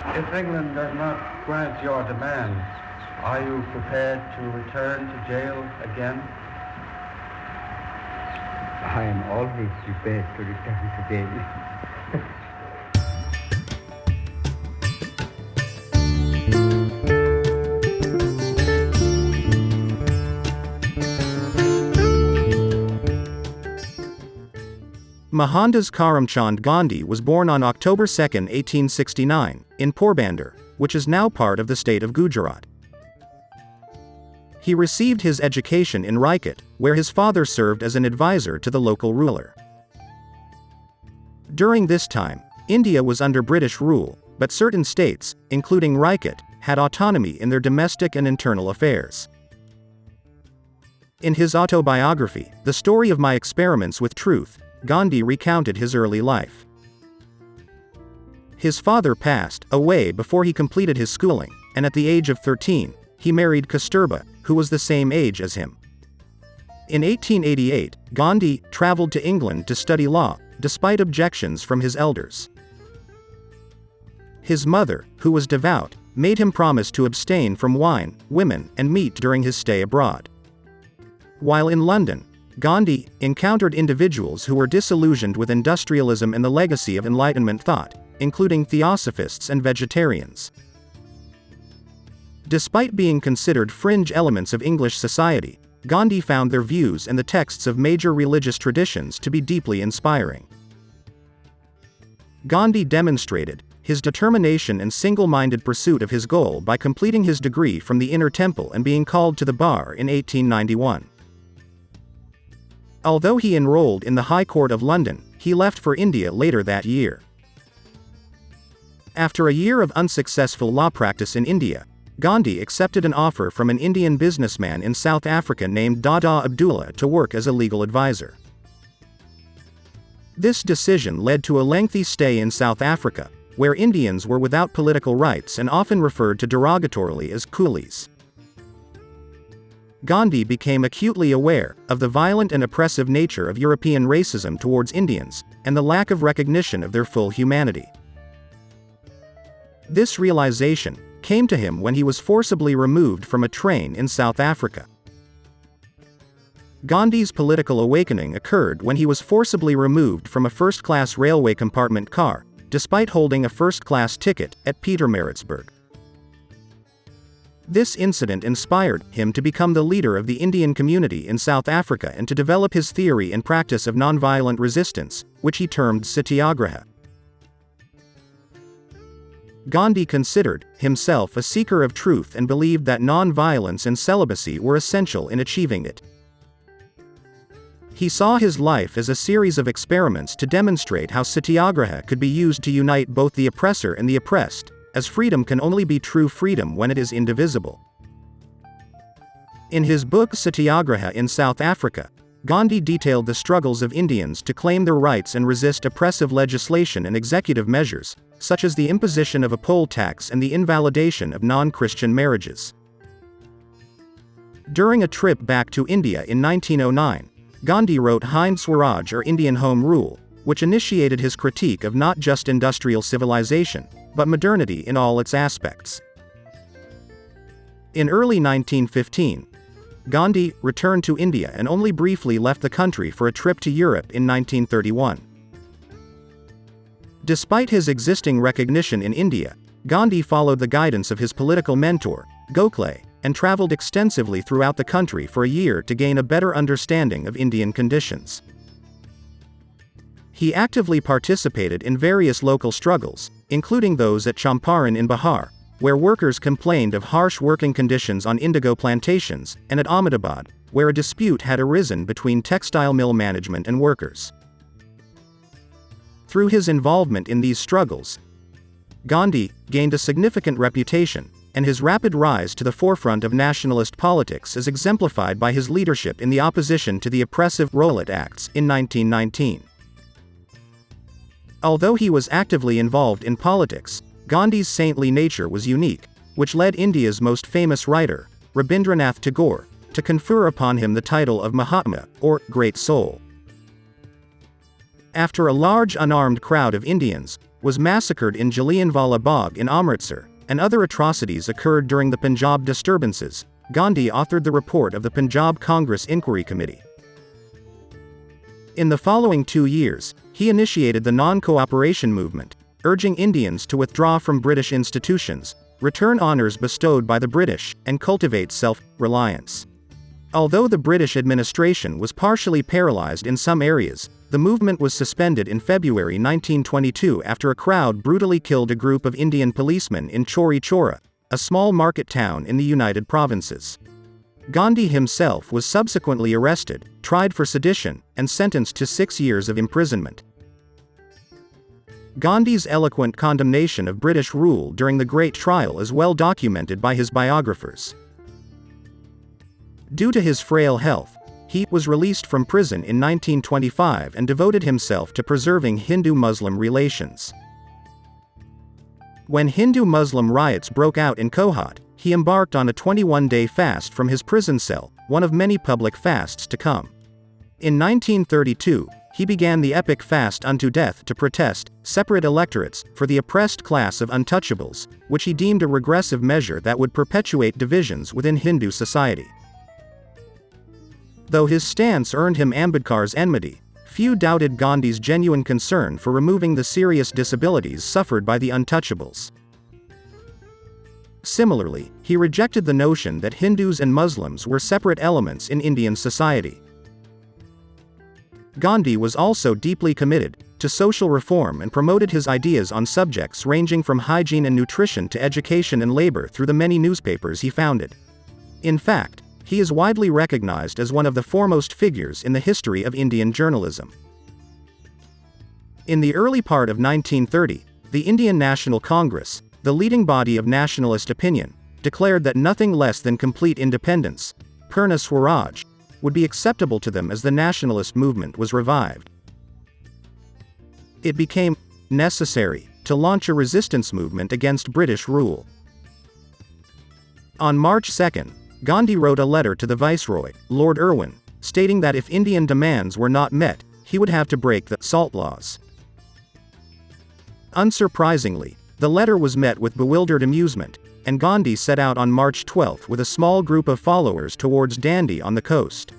If England does not grant your demand, are you prepared to return to jail again? I am always prepared to return to jail. Mohandas Karamchand Gandhi was born on October 2, 1869, in Porbandar, which is now part of the state of Gujarat. He received his education in Rajkot, where his father served as an advisor to the local ruler. During this time, India was under British rule, but certain states, including Rajkot, had autonomy in their domestic and internal affairs. In his autobiography, The Story of My Experiments with Truth, Gandhi recounted his early life. His father passed away before he completed his schooling, and at the age of 13, he married Kasturba, who was the same age as him. In 1888, Gandhi traveled to England to study law, despite objections from his elders. His mother, who was devout, made him promise to abstain from wine, women, and meat during his stay abroad. While in London, Gandhi encountered individuals who were disillusioned with industrialism and the legacy of Enlightenment thought, including theosophists and vegetarians. Despite being considered fringe elements of English society, Gandhi found their views and the texts of major religious traditions to be deeply inspiring. Gandhi demonstrated his determination and single-minded pursuit of his goal by completing his degree from the Inner Temple and being called to the bar in 1891. Although he enrolled in the High Court of London, he left for India later that year. After a year of unsuccessful law practice in India, Gandhi accepted an offer from an Indian businessman in South Africa named Dada Abdullah to work as a legal advisor. This decision led to a lengthy stay in South Africa, where Indians were without political rights and often referred to derogatorily as coolies. Gandhi became acutely aware of the violent and oppressive nature of European racism towards Indians, and the lack of recognition of their full humanity. This realization came to him when he was forcibly removed from a train in South Africa. Gandhi's political awakening occurred when he was forcibly removed from a first-class railway compartment car, despite holding a first-class ticket at Pietermaritzburg. This incident inspired him to become the leader of the Indian community in South Africa and to develop his theory and practice of nonviolent resistance, which he termed satyagraha. Gandhi considered himself a seeker of truth and believed that nonviolence and celibacy were essential in achieving it. He saw his life as a series of experiments to demonstrate how satyagraha could be used to unite both the oppressor and the oppressed, as freedom can only be true freedom when it is indivisible. In his book Satyagraha in South Africa, Gandhi detailed the struggles of Indians to claim their rights and resist oppressive legislation and executive measures, such as the imposition of a poll tax and the invalidation of non-Christian marriages. During a trip back to India in 1909, Gandhi wrote Hind Swaraj or Indian Home Rule, which initiated his critique of not just industrial civilization, but modernity in all its aspects. In early 1915, Gandhi returned to India and only briefly left the country for a trip to Europe in 1931. Despite his existing recognition in India, Gandhi followed the guidance of his political mentor, Gokhale, and traveled extensively throughout the country for a year to gain a better understanding of Indian conditions. He actively participated in various local struggles, including those at Champaran in Bihar, where workers complained of harsh working conditions on indigo plantations, and at Ahmedabad, where a dispute had arisen between textile mill management and workers. Through his involvement in these struggles, Gandhi gained a significant reputation, and his rapid rise to the forefront of nationalist politics is exemplified by his leadership in the opposition to the oppressive Rowlatt Acts in 1919. Although he was actively involved in politics, Gandhi's saintly nature was unique, which led India's most famous writer, Rabindranath Tagore, to confer upon him the title of Mahatma, or Great Soul. After a large unarmed crowd of Indians, was massacred in Jallianwala Bagh in Amritsar, and other atrocities occurred during the Punjab disturbances. Gandhi authored the report of the Punjab Congress Inquiry Committee. In the following 2 years, he initiated the non-cooperation movement, urging Indians to withdraw from British institutions, return honors bestowed by the British, and cultivate self-reliance. Although the British administration was partially paralyzed in some areas, the movement was suspended in February 1922 after a crowd brutally killed a group of Indian policemen in Chauri Chaura, a small market town in the United Provinces. Gandhi himself was subsequently arrested, tried for sedition, and sentenced to 6 years of imprisonment. Gandhi's eloquent condemnation of British rule during the Great Trial is well documented by his biographers. Due to his frail health, he was released from prison in 1925 and devoted himself to preserving Hindu-Muslim relations. When Hindu-Muslim riots broke out in Kohat, he embarked on a 21-day fast from his prison cell, one of many public fasts to come. In 1932, he began the epic fast unto death to protest separate electorates for the oppressed class of untouchables, which he deemed a regressive measure that would perpetuate divisions within Hindu society. Though his stance earned him Ambedkar's enmity, few doubted Gandhi's genuine concern for removing the serious disabilities suffered by the untouchables. Similarly, he rejected the notion that Hindus and Muslims were separate elements in Indian society. Gandhi was also deeply committed to social reform and promoted his ideas on subjects ranging from hygiene and nutrition to education and labor through the many newspapers he founded. In fact, he is widely recognized as one of the foremost figures in the history of Indian journalism. In the early part of 1930, the Indian National Congress, the leading body of nationalist opinion, declared that nothing less than complete independence, Purna Swaraj, would be acceptable to them as the nationalist movement was revived. It became necessary to launch a resistance movement against British rule. On March 2, Gandhi wrote a letter to the Viceroy, Lord Irwin, stating that if Indian demands were not met, he would have to break the salt laws. Unsurprisingly, the letter was met with bewildered amusement, and Gandhi set out on March 12 with a small group of followers towards Dandi on the coast.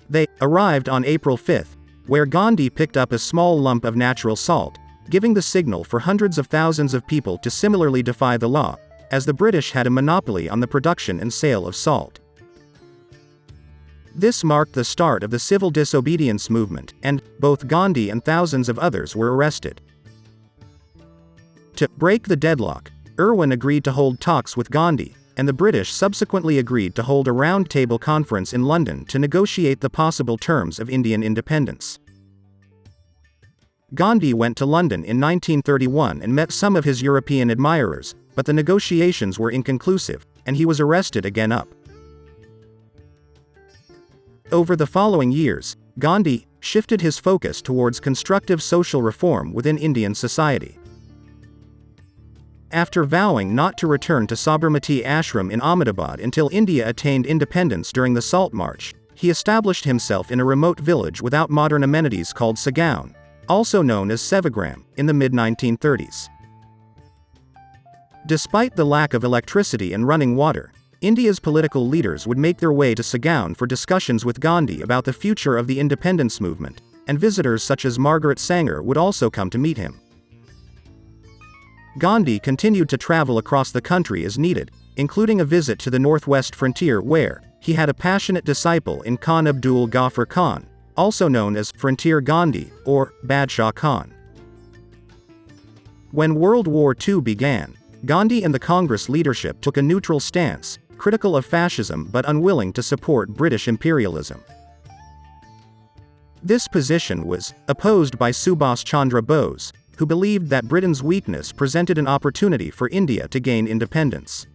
They arrived on April 5, where Gandhi picked up a small lump of natural salt, giving the signal for hundreds of thousands of people to similarly defy the law, as the British had a monopoly on the production and sale of salt. This marked the start of the civil disobedience movement, and both Gandhi and thousands of others were arrested. To break the deadlock, Irwin agreed to hold talks with Gandhi, and the British subsequently agreed to hold a round-table conference in London to negotiate the possible terms of Indian independence. Gandhi went to London in 1931 and met some of his European admirers, but the negotiations were inconclusive, and he was arrested again. Over the following years, Gandhi shifted his focus towards constructive social reform within Indian society. After vowing not to return to Sabarmati Ashram in Ahmedabad until India attained independence during the Salt March, he established himself in a remote village without modern amenities called Sagaun, also known as Sevagram, in the mid-1930s. Despite the lack of electricity and running water, India's political leaders would make their way to Sagaun for discussions with Gandhi about the future of the independence movement, and visitors such as Margaret Sanger would also come to meet him. Gandhi continued to travel across the country as needed, including a visit to the northwest frontier where he had a passionate disciple in Khan Abdul Ghaffar Khan, also known as Frontier Gandhi or Badshah Khan. When World War II began, Gandhi and the Congress leadership took a neutral stance, critical of fascism but unwilling to support British imperialism. This position was opposed by Subhas Chandra Bose, who believed that Britain's weakness presented an opportunity for India to gain independence.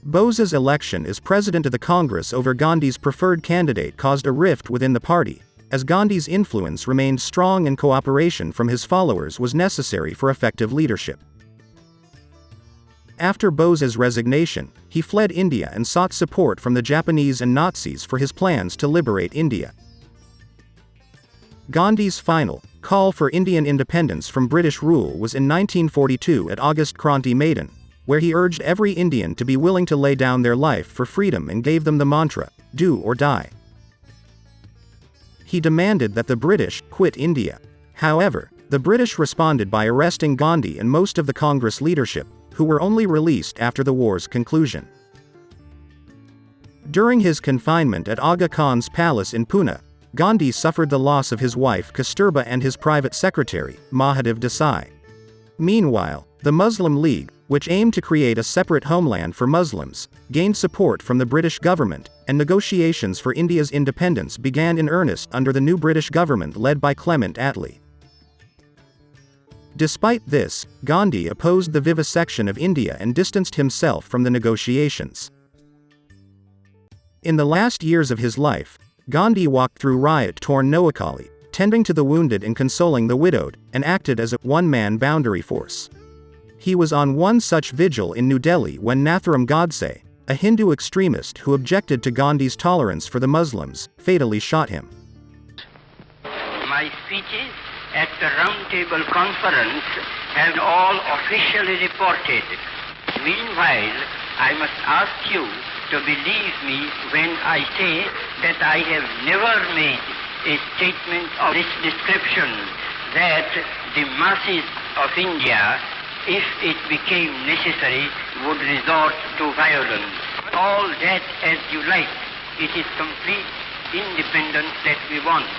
Bose's election as president of the Congress over Gandhi's preferred candidate caused a rift within the party, as Gandhi's influence remained strong and cooperation from his followers was necessary for effective leadership. After Bose's resignation, he fled India and sought support from the Japanese and Nazis for his plans to liberate India. Gandhi's final, call for Indian independence from British rule was in 1942 at August Kranti Maidan, where he urged every Indian to be willing to lay down their life for freedom and gave them the mantra, "Do or die." He demanded that the British quit India. However, the British responded by arresting Gandhi and most of the Congress leadership, who were only released after the war's conclusion. During his confinement at Aga Khan's palace in Pune, Gandhi suffered the loss of his wife Kasturba and his private secretary, Mahadev Desai. Meanwhile, the Muslim League, which aimed to create a separate homeland for Muslims, gained support from the British government, and negotiations for India's independence began in earnest under the new British government led by Clement Attlee. Despite this, Gandhi opposed the vivisection of India and distanced himself from the negotiations. In the last years of his life, Gandhi walked through riot-torn Noakhali, tending to the wounded and consoling the widowed, and acted as a one-man boundary force. He was on one such vigil in New Delhi when Nathuram Godse, a Hindu extremist who objected to Gandhi's tolerance for the Muslims, fatally shot him. My speeches at the Round Table Conference have all officially reported. Meanwhile, I must ask you to believe me when I say that I have never made a statement of this description, that the masses of India, if it became necessary, would resort to violence. All that as you like. It is complete independence that we want.